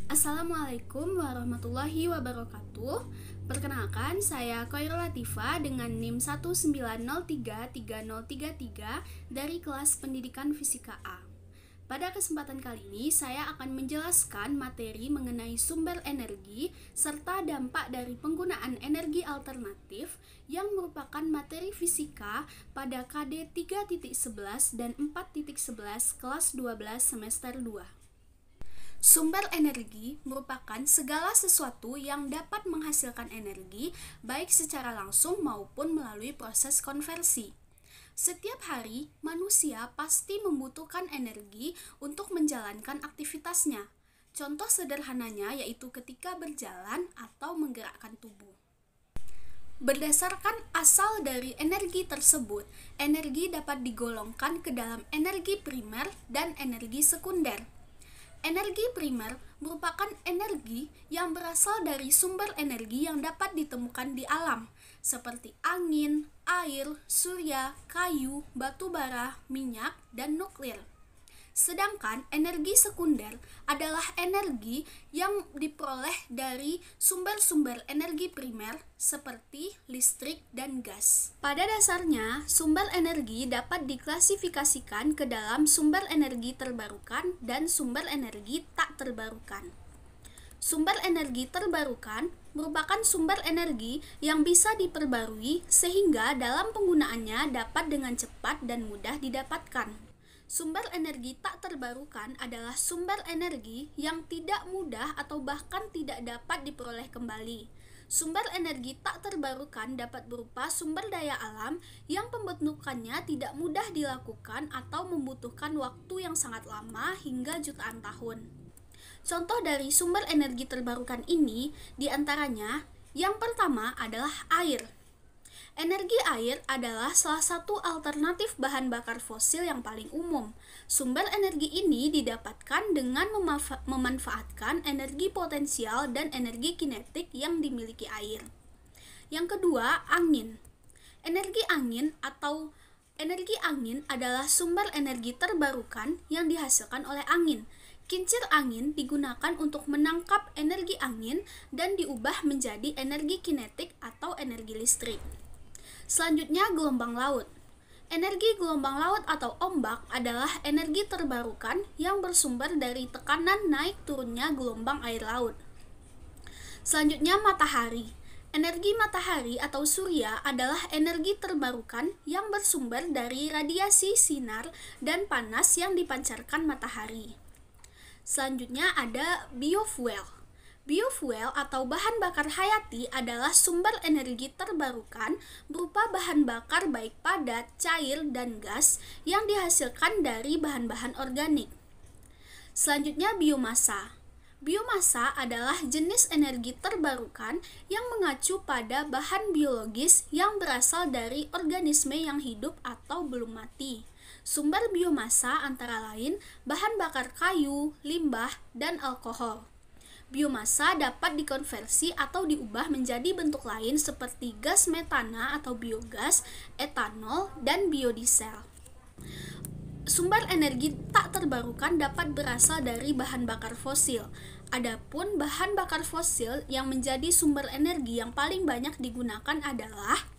Assalamualaikum warahmatullahi wabarakatuh. Perkenalkan, saya Khairul Latifah dengan NIM 190330333 dari kelas Pendidikan Fisika A. Pada kesempatan kali ini, saya akan menjelaskan materi mengenai sumber energi serta dampak dari penggunaan energi alternatif yang merupakan materi fisika pada KD 3.11 dan 4.11 kelas 12 semester 2. Sumber energi merupakan segala sesuatu yang dapat menghasilkan energi, baik secara langsung maupun melalui proses konversi. Setiap hari, manusia pasti membutuhkan energi untuk menjalankan aktivitasnya. Contoh sederhananya yaitu ketika berjalan atau menggerakkan tubuh. Berdasarkan asal dari energi tersebut, energi dapat digolongkan ke dalam energi primer dan energi sekunder. Energi primer merupakan energi yang berasal dari sumber energi yang dapat ditemukan di alam, seperti angin, air, surya, kayu, batu bara, minyak, dan nuklir. Sedangkan energi sekunder adalah energi yang diperoleh dari sumber-sumber energi primer seperti listrik dan gas. Pada dasarnya, sumber energi dapat diklasifikasikan ke dalam sumber energi terbarukan dan sumber energi tak terbarukan. Sumber energi terbarukan merupakan sumber energi yang bisa diperbarui sehingga dalam penggunaannya dapat dengan cepat dan mudah didapatkan. Sumber energi tak terbarukan adalah sumber energi yang tidak mudah atau bahkan tidak dapat diperoleh kembali. Sumber energi tak terbarukan dapat berupa sumber daya alam yang pembentukannya tidak mudah dilakukan atau membutuhkan waktu yang sangat lama hingga jutaan tahun. Contoh dari sumber energi terbarukan ini diantaranya yang pertama adalah air. Energi air adalah salah satu alternatif bahan bakar fosil yang paling umum. Sumber energi ini didapatkan dengan memanfaatkan energi potensial dan energi kinetik yang dimiliki air. Yang kedua, angin. Energi angin adalah sumber energi terbarukan yang dihasilkan oleh angin. Kincir angin digunakan untuk menangkap energi angin dan diubah menjadi energi kinetik atau energi listrik. Selanjutnya, gelombang laut. Energi gelombang laut atau ombak adalah energi terbarukan yang bersumber dari tekanan naik turunnya gelombang air laut. Selanjutnya, matahari. Energi matahari atau surya adalah energi terbarukan yang bersumber dari radiasi sinar dan panas yang dipancarkan matahari. Selanjutnya ada biofuel. Biofuel atau bahan bakar hayati adalah sumber energi terbarukan berupa bahan bakar baik padat, cair, dan gas yang dihasilkan dari bahan-bahan organik. Selanjutnya biomasa. Biomasa adalah jenis energi terbarukan yang mengacu pada bahan biologis yang berasal dari organisme yang hidup atau belum mati. Sumber biomasa antara lain bahan bakar kayu, limbah, dan alkohol. Biomasa dapat dikonversi atau diubah menjadi bentuk lain seperti gas metana atau biogas, etanol, dan biodiesel. Sumber energi tak terbarukan dapat berasal dari bahan bakar fosil. Adapun bahan bakar fosil yang menjadi sumber energi yang paling banyak digunakan adalah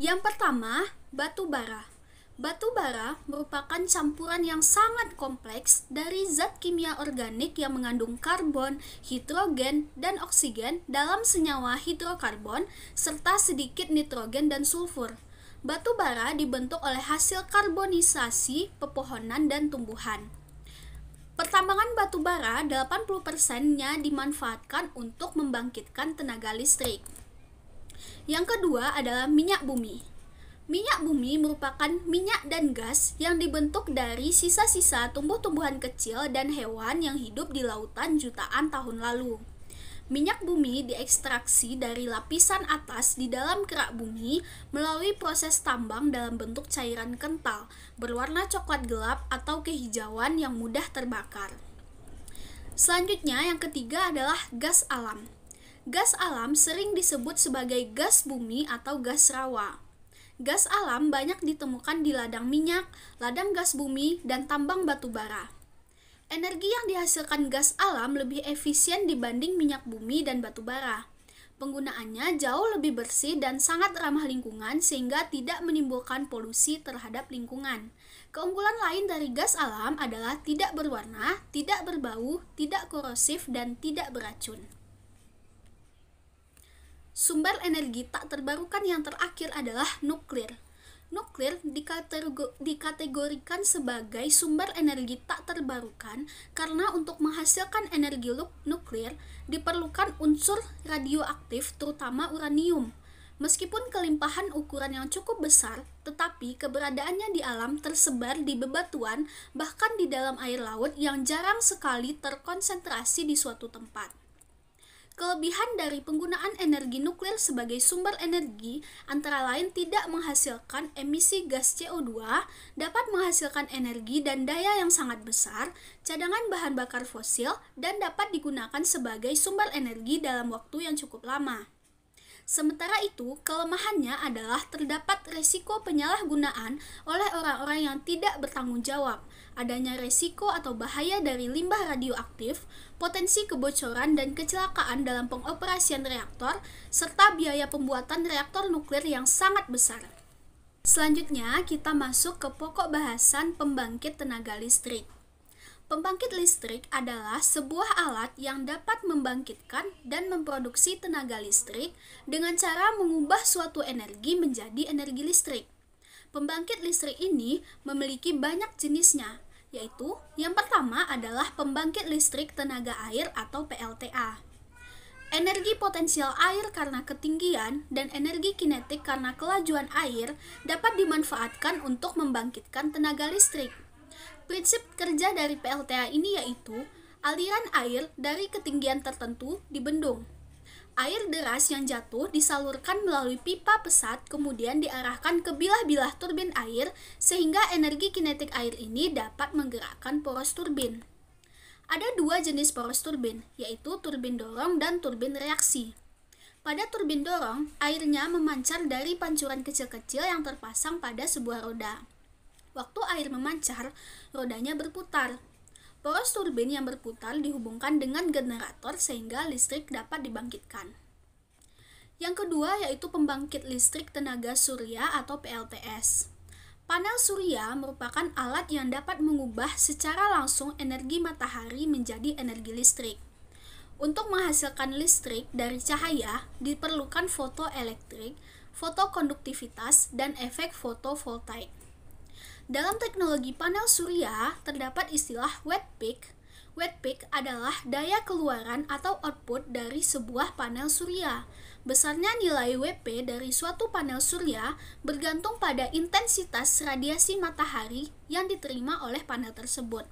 yang pertama, batu bara. Batu bara merupakan campuran yang sangat kompleks dari zat kimia organik yang mengandung karbon, hidrogen, dan oksigen dalam senyawa hidrokarbon serta sedikit nitrogen dan sulfur. Batu bara dibentuk oleh hasil karbonisasi pepohonan dan tumbuhan. Pertambangan batu bara 80%-nya dimanfaatkan untuk membangkitkan tenaga listrik. Yang kedua adalah minyak bumi. Minyak bumi merupakan minyak dan gas yang dibentuk dari sisa-sisa tumbuh-tumbuhan kecil dan hewan yang hidup di lautan jutaan tahun lalu. Minyak bumi diekstraksi dari lapisan atas di dalam kerak bumi melalui proses tambang dalam bentuk cairan kental, berwarna coklat gelap atau kehijauan yang mudah terbakar. Selanjutnya, yang ketiga adalah gas alam. Gas alam sering disebut sebagai gas bumi atau gas rawa. Gas alam banyak ditemukan di ladang minyak, ladang gas bumi, dan tambang batu bara. Energi yang dihasilkan gas alam lebih efisien dibanding minyak bumi dan batu bara. Penggunaannya jauh lebih bersih dan sangat ramah lingkungan sehingga tidak menimbulkan polusi terhadap lingkungan. Keunggulan lain dari gas alam adalah tidak berwarna, tidak berbau, tidak korosif, dan tidak beracun. Sumber energi tak terbarukan yang terakhir adalah nuklir. Nuklir dikategorikan sebagai sumber energi tak terbarukan karena untuk menghasilkan energi nuklir diperlukan unsur radioaktif terutama uranium. Meskipun kelimpahan ukuran yang cukup besar, tetapi keberadaannya di alam tersebar di bebatuan bahkan di dalam air laut yang jarang sekali terkonsentrasi di suatu tempat. Kelebihan dari penggunaan energi nuklir sebagai sumber energi antara lain tidak menghasilkan emisi gas CO2, dapat menghasilkan energi dan daya yang sangat besar, cadangan bahan bakar fosil, dan dapat digunakan sebagai sumber energi dalam waktu yang cukup lama. Sementara itu, kelemahannya adalah terdapat resiko penyalahgunaan oleh orang-orang yang tidak bertanggung jawab, adanya resiko atau bahaya dari limbah radioaktif, potensi kebocoran dan kecelakaan dalam pengoperasian reaktor, serta biaya pembuatan reaktor nuklir yang sangat besar. Selanjutnya, kita masuk ke pokok bahasan pembangkit tenaga listrik. Pembangkit listrik adalah sebuah alat yang dapat membangkitkan dan memproduksi tenaga listrik dengan cara mengubah suatu energi menjadi energi listrik. Pembangkit listrik ini memiliki banyak jenisnya, yaitu yang pertama adalah pembangkit listrik tenaga air atau PLTA. Energi potensial air karena ketinggian dan energi kinetik karena kelajuan air dapat dimanfaatkan untuk membangkitkan tenaga listrik. Prinsip kerja dari PLTA ini yaitu aliran air dari ketinggian tertentu dibendung. Air deras yang jatuh disalurkan melalui pipa pesat kemudian diarahkan ke bilah-bilah turbin air sehingga energi kinetik air ini dapat menggerakkan poros turbin. Ada dua jenis poros turbin, yaitu turbin dorong dan turbin reaksi. Pada turbin dorong, airnya memancar dari pancuran kecil-kecil yang terpasang pada sebuah roda. Waktu air memancar, rodanya berputar. Poros turbin yang berputar dihubungkan dengan generator sehingga listrik dapat dibangkitkan. Yang kedua yaitu pembangkit listrik tenaga surya atau PLTS. Panel surya merupakan alat yang dapat mengubah secara langsung energi matahari menjadi energi listrik. Untuk menghasilkan listrik dari cahaya diperlukan fotoelektrik, fotokonduktivitas, dan efek fotovoltaik. Dalam teknologi panel surya, terdapat istilah wet peak. Wet peak adalah daya keluaran atau output dari sebuah panel surya. Besarnya nilai WP dari suatu panel surya bergantung pada intensitas radiasi matahari yang diterima oleh panel tersebut.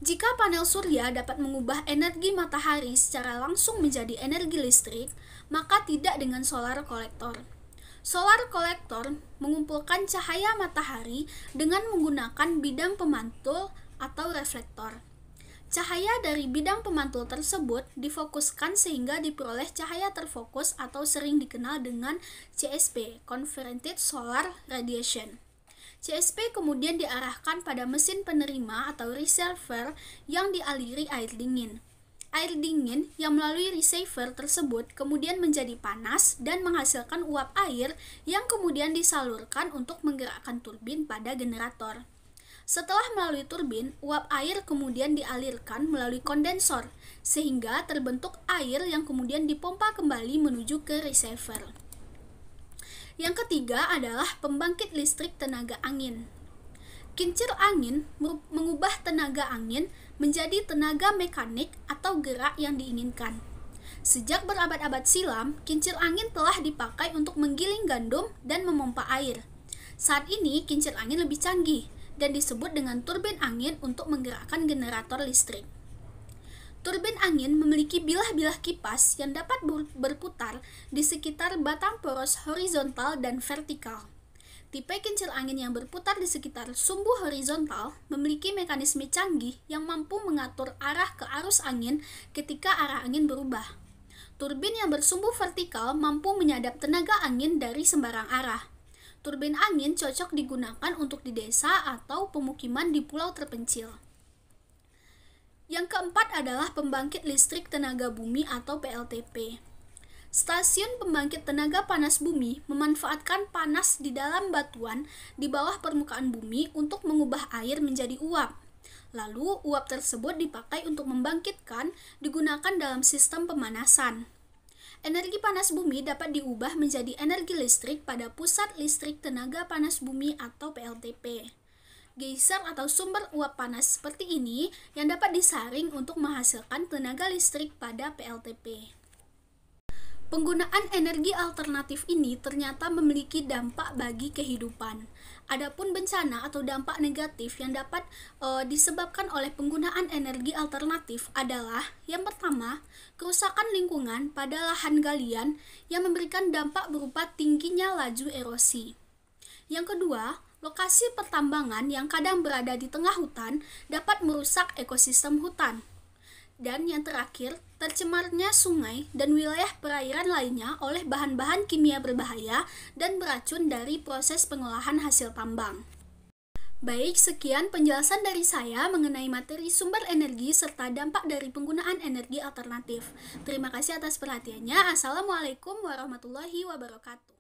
Jika panel surya dapat mengubah energi matahari secara langsung menjadi energi listrik, maka tidak dengan solar kolektor. Solar kolektor mengumpulkan cahaya matahari dengan menggunakan bidang pemantul atau reflektor. Cahaya dari bidang pemantul tersebut difokuskan sehingga diperoleh cahaya terfokus atau sering dikenal dengan CSP, Converted Solar Radiation. CSP kemudian diarahkan pada mesin penerima atau receiver yang dialiri air dingin. Air dingin yang melalui receiver tersebut kemudian menjadi panas dan menghasilkan uap air yang kemudian disalurkan untuk menggerakkan turbin pada generator. Setelah melalui turbin, uap air kemudian dialirkan melalui kondensor, sehingga terbentuk air yang kemudian dipompa kembali menuju ke receiver. Yang ketiga adalah pembangkit listrik tenaga angin. Kincir angin mengubah tenaga angin menjadi tenaga mekanik atau gerak yang diinginkan. Sejak berabad-abad silam, kincir angin telah dipakai untuk menggiling gandum dan memompa air. Saat ini, kincir angin lebih canggih dan disebut dengan turbin angin untuk menggerakkan generator listrik. Turbin angin memiliki bilah-bilah kipas yang dapat berputar di sekitar batang poros horizontal dan vertikal. Tipe kincir angin yang berputar di sekitar sumbu horizontal memiliki mekanisme canggih yang mampu mengatur arah ke arus angin ketika arah angin berubah. Turbin yang bersumbu vertikal mampu menyadap tenaga angin dari sembarang arah. Turbin angin cocok digunakan untuk di desa atau pemukiman di pulau terpencil. Yang keempat adalah pembangkit listrik tenaga bumi atau PLTP. Stasiun pembangkit tenaga panas bumi memanfaatkan panas di dalam batuan di bawah permukaan bumi untuk mengubah air menjadi uap. Lalu, uap tersebut dipakai untuk membangkitkan digunakan dalam sistem pemanasan. Energi panas bumi dapat diubah menjadi energi listrik pada pusat listrik tenaga panas bumi atau PLTP. Geyser atau sumber uap panas seperti ini yang dapat disaring untuk menghasilkan tenaga listrik pada PLTP. Penggunaan energi alternatif ini ternyata memiliki dampak bagi kehidupan. Adapun bencana atau dampak negatif yang dapat disebabkan oleh penggunaan energi alternatif adalah yang pertama, kerusakan lingkungan pada lahan galian yang memberikan dampak berupa tingginya laju erosi. Yang kedua, lokasi pertambangan yang kadang berada di tengah hutan dapat merusak ekosistem hutan. Dan yang terakhir, tercemarnya sungai dan wilayah perairan lainnya oleh bahan-bahan kimia berbahaya dan beracun dari proses pengolahan hasil tambang. Baik, sekian penjelasan dari saya mengenai materi sumber energi serta dampak dari penggunaan energi alternatif. Terima kasih atas perhatiannya. Assalamualaikum warahmatullahi wabarakatuh.